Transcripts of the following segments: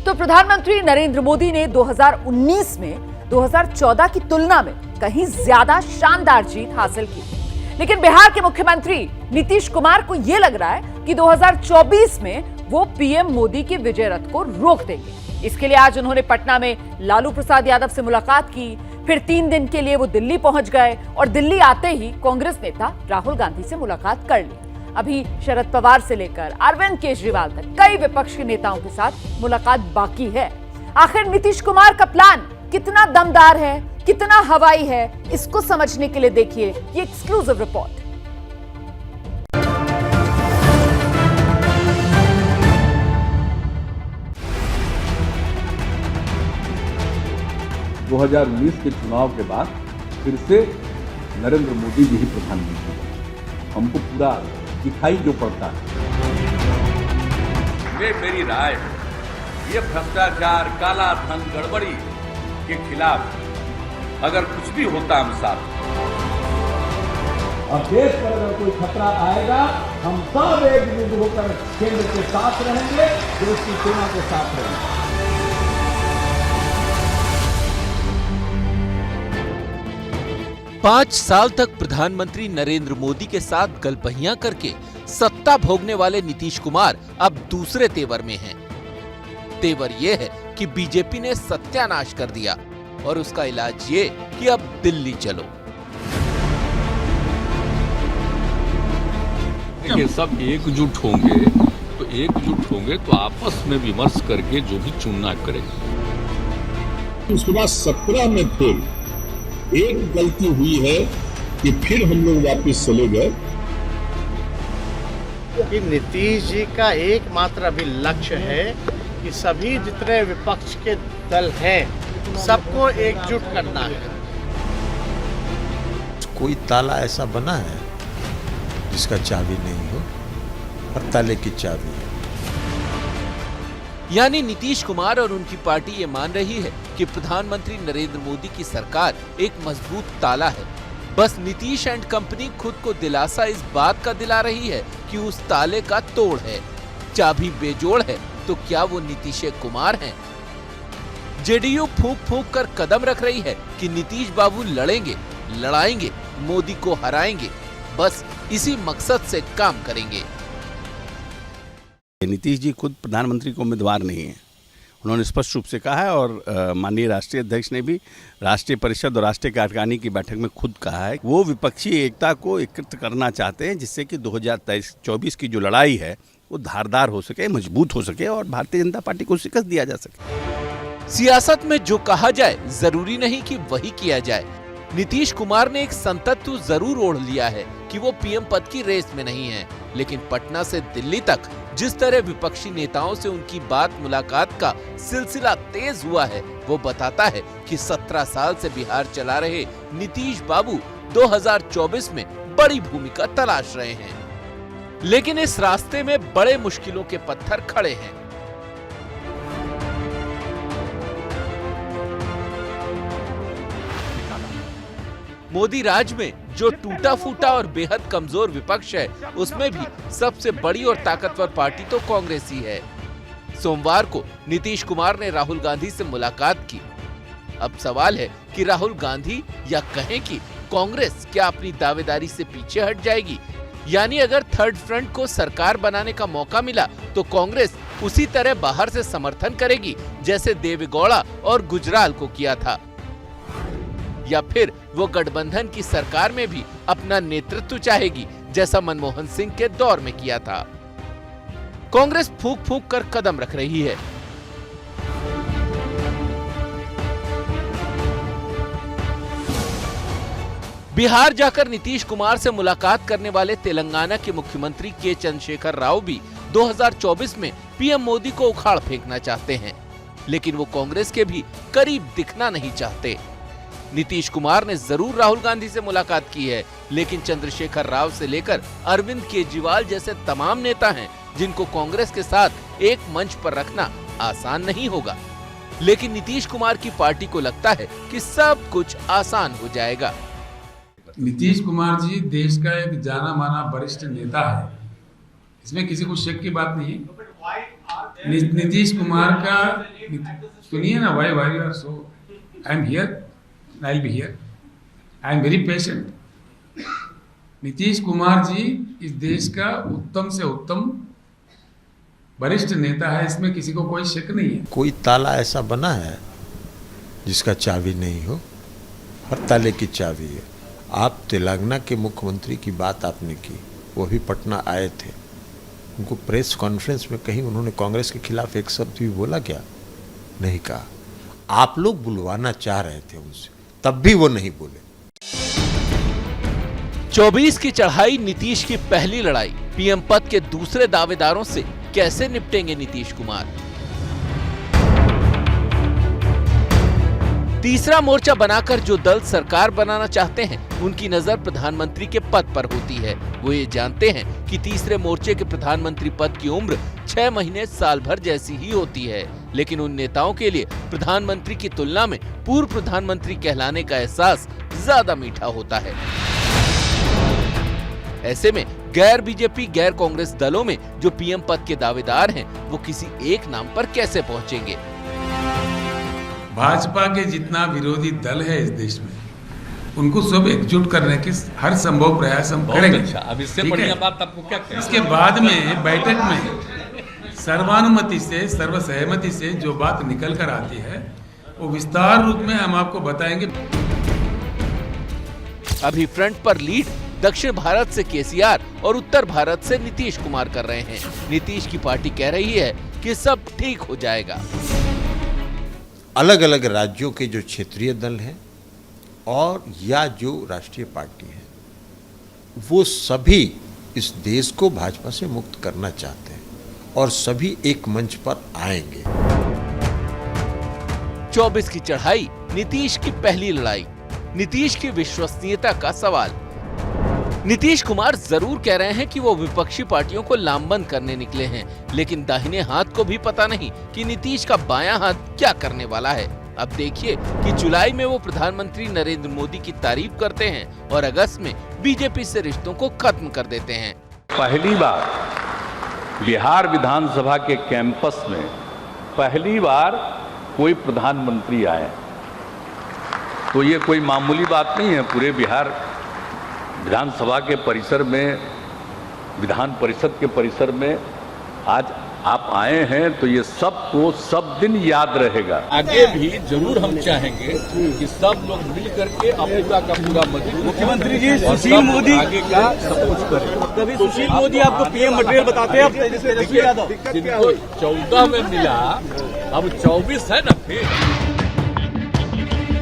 तो प्रधानमंत्री नरेंद्र मोदी ने 2019 में 2014 की तुलना में कहीं ज्यादा शानदार जीत हासिल की। लेकिन बिहार के मुख्यमंत्री नीतीश कुमार को यह लग रहा है कि 2024 में वो पीएम मोदी के विजय रथ को रोक देंगे। इसके लिए आज उन्होंने पटना में लालू प्रसाद यादव से मुलाकात की, फिर 3 दिन के लिए वो दिल्ली पहुंच गए और दिल्ली आते ही कांग्रेस नेता राहुल गांधी से मुलाकात कर ली। अभी शरद पवार से लेकर अरविंद केजरीवाल तक कई विपक्ष के नेताओं के साथ मुलाकात बाकी है। आखिर नीतीश कुमार का प्लान कितना दमदार है, कितना हवाई है, इसको समझने के लिए देखिए ये एक्सक्लूसिव रिपोर्ट। के चुनाव के बाद फिर से नरेंद्र मोदी जी ही प्रधानमंत्री बने। हमको पूरा दिखाई जो पड़ता है। मेरी राय है, ये भ्रष्टाचार, काला धन, गड़बड़ी के खिलाफ अगर कुछ भी होता हम साथ, और देश पर अगर कोई खतरा आएगा, हम सब एकजुट होकर केंद्र के साथ रहेंगे, देश की सेना के साथ रहेंगे। 5 साल तक प्रधानमंत्री नरेंद्र मोदी के साथ गलपहियां करके सत्ता भोगने वाले नीतीश कुमार अब दूसरे तेवर में हैं। तेवर यह है कि बीजेपी ने सत्यानाश कर दिया और उसका इलाज ये कि अब दिल्ली चलो। ये सब एकजुट होंगे तो आपस में विमर्श करके जो भी चुनना करेंगे। उसके बाद 17 में फिर एक गलती हुई है कि फिर हम लोग वापस चले गए। कि नीतीश जी का एकमात्र अभी लक्ष्य है कि सभी जितने विपक्ष के दल हैं सबको एकजुट करना है। कोई ताला ऐसा बना है जिसका चाबी नहीं हो, और ताले की चाबी है। यानी नीतीश कुमार और उनकी पार्टी ये मान रही है कि प्रधानमंत्री नरेंद्र मोदी की सरकार एक मजबूत ताला है। बस नीतीश एंड कंपनी खुद को दिलासा इस बात का दिला रही है कि उस ताले का तोड़ है, चाबी बेजोड़ है। तो क्या वो नीतीश कुमार हैं? जेडीयू फूंक फूंक कर कदम रख रही है कि नीतीश बाबू लड़ेंगे, लड़ाएंगे, मोदी को हराएंगे। बस इसी मकसद से काम करेंगे। नीतीश जी खुद प्रधानमंत्री को उम्मीदवार नहीं है, उन्होंने स्पष्ट रूप से कहा है। और माननीय राष्ट्रीय अध्यक्ष ने भी राष्ट्रीय परिषद और राष्ट्रीय कार्यकारिणी की बैठक में खुद कहा है वो विपक्षी एकता को एकत्रित करना चाहते हैं, जिससे कि 2024 की जो लड़ाई है वो धारदार हो सके, मजबूत हो सके और भारतीय जनता पार्टी को शिकस्त दिया जा सके। सियासत में जो कहा जाए जरूरी नहीं कि वही किया जाए। नीतीश कुमार ने एक संतत्व जरूर ओढ़ लिया है कि वो पीएम पद की रेस में नहीं है, लेकिन पटना से दिल्ली तक जिस तरह विपक्षी नेताओं से उनकी बात मुलाकात का सिलसिला तेज हुआ है, वो बताता है कि 17 साल से बिहार चला रहे नीतीश बाबू 2024 में बड़ी भूमिका तलाश रहे हैं। लेकिन इस रास्ते में बड़े मुश्किलों के पत्थर खड़े हैं। मोदी राज में जो टूटा फूटा और बेहद कमजोर विपक्ष है, उसमें भी सबसे बड़ी और ताकतवर पार्टी तो कांग्रेस ही है। सोमवार को नीतीश कुमार ने राहुल गांधी से मुलाकात की। अब सवाल है कि राहुल गांधी या कहें कि कांग्रेस क्या अपनी दावेदारी से पीछे हट जाएगी? यानी अगर थर्ड फ्रंट को सरकार बनाने का मौका मिला तो कांग्रेस उसी तरह बाहर से समर्थन करेगी जैसे देवेगौड़ा और गुजराल को किया था, या फिर वो गठबंधन की सरकार में भी अपना नेतृत्व चाहेगी जैसा मनमोहन सिंह के दौर में किया था। कांग्रेस फूंक फूंक कर कदम रख रही है। बिहार जाकर नीतीश कुमार से मुलाकात करने वाले तेलंगाना के मुख्यमंत्री के चंद्रशेखर राव भी 2024 में पीएम मोदी को उखाड़ फेंकना चाहते हैं, लेकिन वो कांग्रेस के भी करीब दिखना नहीं चाहते। नीतीश कुमार ने जरूर राहुल गांधी से मुलाकात की है, लेकिन चंद्रशेखर राव से लेकर अरविंद केजरीवाल जैसे तमाम नेता हैं जिनको कांग्रेस के साथ एक मंच पर रखना आसान नहीं होगा। लेकिन नीतीश कुमार की पार्टी को लगता है कि सब कुछ आसान हो जाएगा। नीतीश कुमार जी देश का एक जाना माना वरिष्ठ नेता है, इसमें किसी को शक की बात नहीं है। नीतीश कुमार का सुनिए ना, why why are so, I am here, I will be here, I am very patient. Nitish Kumar ji इस देश का उत्तम से उत्तम वरिष्ठ नेता है, इसमें किसी को कोई शक नहीं है। कोई ताला ऐसा बना है जिसका चाबी नहीं हो? हर ताले की चाबी है। आप तेलंगाना के मुख्यमंत्री की बात आपने की, वो भी पटना आए थे, उनको प्रेस कॉन्फ्रेंस में कहीं उन्होंने कांग्रेस के खिलाफ एक शब्द भी बोला क्या? नहीं कहा। आप लोग बुलवाना चाह रहे थे उनसे, तब भी वो नहीं बोले। 24 की चढ़ाई, नीतीश की पहली लड़ाई, पीएम पद के दूसरे दावेदारों से कैसे निपटेंगे नीतीश कुमार? तीसरा मोर्चा बनाकर जो दल सरकार बनाना चाहते हैं, उनकी नजर प्रधानमंत्री के पद पर होती है। वो ये जानते हैं कि तीसरे मोर्चे के प्रधानमंत्री पद की उम्र 6 महीने साल भर जैसी ही होती है, लेकिन उन नेताओं के लिए प्रधानमंत्री की तुलना में पूर्व प्रधानमंत्री कहलाने का एहसास ज्यादा मीठा होता है। ऐसे में गैर बीजेपी, गैर कांग्रेस दलों में जो पीएम पद के दावेदार हैं, वो किसी एक नाम पर कैसे पहुंचेंगे? भाजपा के जितना विरोधी दल है इस देश में, उनको सब एकजुट करने के हर संभव प्रयास हम करेंगे। अच्छा, अब इससे बढ़िया बात आपको क्या कहें? इसके बाद में बैठक में सर्वानुमति से, सर्वसहमति से जो बात निकल कर आती है, वो विस्तार रूप में हम आपको बताएंगे। अभी फ्रंट पर लीड दक्षिण भारत से केसीआर और उत्तर भारत से नीतीश कुमार कर रहे हैं। नीतीश की पार्टी कह रही है कि सब ठीक हो जाएगा। अलग अलग राज्यों के जो क्षेत्रीय दल हैं और या जो राष्ट्रीय पार्टी है, वो सभी इस देश को भाजपा से मुक्त करना चाहते हैं और सभी एक मंच पर आएंगे। 24 की चढ़ाई, नीतीश की पहली लड़ाई, नीतीश की विश्वसनीयता का सवाल। नीतीश कुमार जरूर कह रहे हैं कि वो विपक्षी पार्टियों को लामबंद करने निकले हैं, लेकिन दाहिने हाथ को भी पता नहीं कि नीतीश का बायां हाथ क्या करने वाला है। अब देखिए कि जुलाई में वो प्रधानमंत्री नरेंद्र मोदी की तारीफ करते हैं और अगस्त में बीजेपी से रिश्तों को खत्म कर देते हैं। पहली बार बिहार विधानसभा के कैंपस में पहली बार कोई प्रधानमंत्री आए, तो ये कोई मामूली बात नहीं है। पूरे बिहार विधानसभा के परिसर में, विधान परिषद के परिसर में आज आप आए हैं, तो ये सबको सब दिन याद रहेगा। आगे भी जरूर हम चाहेंगे कि सब लोग मिल करके पूरा का पूरा मुख्यमंत्री जी, सुशील मोदी आगे का सब कुछ करें। कभी सुशील मोदी आपको पीएम मटेरियल बताते हैं, जिनको 14 में मिला, अब 24 है ना फिर।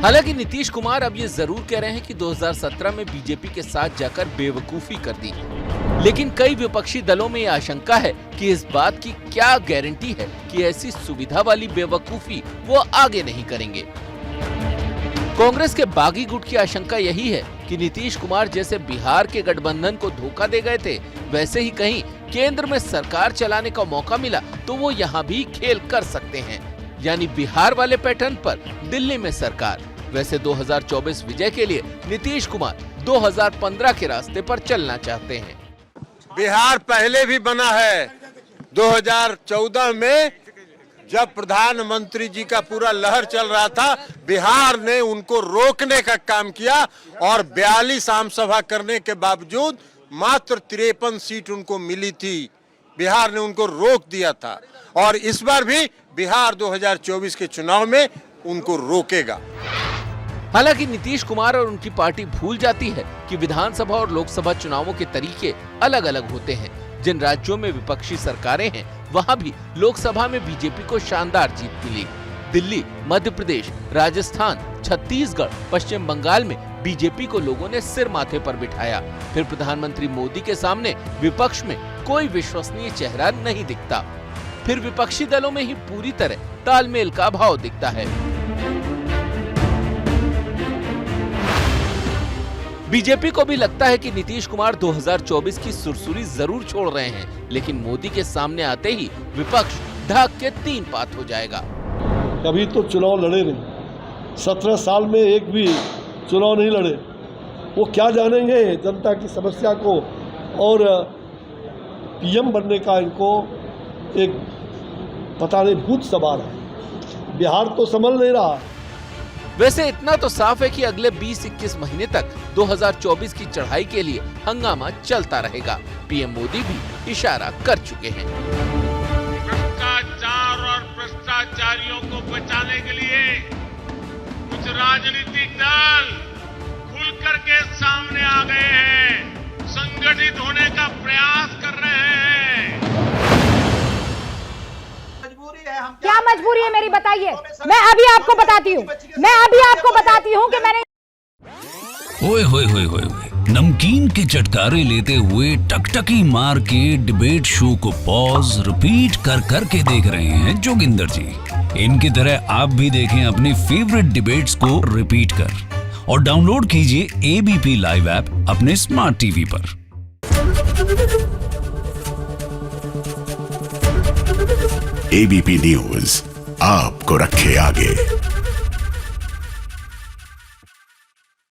हालांकि नीतीश कुमार अब ये जरूर कह रहे हैं कि 2017 में बीजेपी के साथ जाकर बेवकूफी कर दी, लेकिन कई विपक्षी दलों में यह आशंका है कि इस बात की क्या गारंटी है कि ऐसी सुविधा वाली बेवकूफी वो आगे नहीं करेंगे। कांग्रेस के बागी गुट की आशंका यही है कि नीतीश कुमार जैसे बिहार के गठबंधन को धोखा दे गए थे, वैसे ही कहीं केंद्र में सरकार चलाने का मौका मिला तो वो यहाँ भी खेल कर सकते हैं, यानी बिहार वाले पैटर्न पर दिल्ली में सरकार। वैसे 2024 विजय के लिए नीतीश कुमार 2015 के रास्ते पर चलना चाहते हैं। बिहार पहले भी बना है। 2014 में जब प्रधानमंत्री जी का पूरा लहर चल रहा था, बिहार ने उनको रोकने का काम किया और 42 आम सभा करने के बावजूद मात्र 53 सीट उनको मिली थी। बिहार ने उनको रोक दिया था और इस बार भी बिहार 2024 के चुनाव में उनको रोकेगा। हालांकि नीतीश कुमार और उनकी पार्टी भूल जाती है कि विधानसभा और लोकसभा चुनावों के तरीके अलग अलग होते हैं। जिन राज्यों में विपक्षी सरकारें हैं, वहां भी लोकसभा में बीजेपी को शानदार जीत मिली। दिल्ली, मध्य प्रदेश, राजस्थान, छत्तीसगढ़, पश्चिम बंगाल में बीजेपी को लोगों ने सिर माथे पर बिठाया। फिर प्रधानमंत्री मोदी के सामने विपक्ष में कोई विश्वसनीय चेहरा नहीं दिखता। फिर विपक्षी दलों में ही पूरी तरह तालमेल का अभाव दिखता है। बीजेपी को भी लगता है कि नीतीश कुमार 2024 की सुरसुरी जरूर छोड़ रहे हैं, लेकिन मोदी के सामने आते ही विपक्ष ढाक के 3 पात हो जाएगा। कभी तो चुनाव लड़े नहीं, 17 साल में एक भी चुनाव नहीं लड़े। वो क्या जानेंगे जनता की समस्या को, और पीएम बनने का इनको एक पता नहीं भूत सवार है। बिहार तो संभल नहीं रहा। वैसे इतना तो साफ है कि अगले 20-21 महीने तक 2024 की चढ़ाई के लिए हंगामा चलता रहेगा। पीएम मोदी भी इशारा कर चुके हैं। भ्रष्टाचार और भ्रष्टाचारियों को बचाने के लिए कुछ राजनीतिक दल खुल करके सामने आ गए हैं, संगठित होने का प्रयास कर रहे हैं। क्या मजबूरी है मेरी, बताइए। मैं अभी आपको बताती हूँ कि मैंने ओए होए होए होए होए, नमकीन के चटकारे लेते हुए टकटकी मार के डिबेट शो को पॉज रिपीट कर करके देख रहे हैं जोगिंदर जी। इनकी तरह आप भी देखें अपनी फेवरेट डिबेट्स को रिपीट कर और डाउनलोड कीजिए एबीपी लाइव ऐप अपने स्मार्ट टीवी पर। एबीपी न्यूज आपको रखे आगे।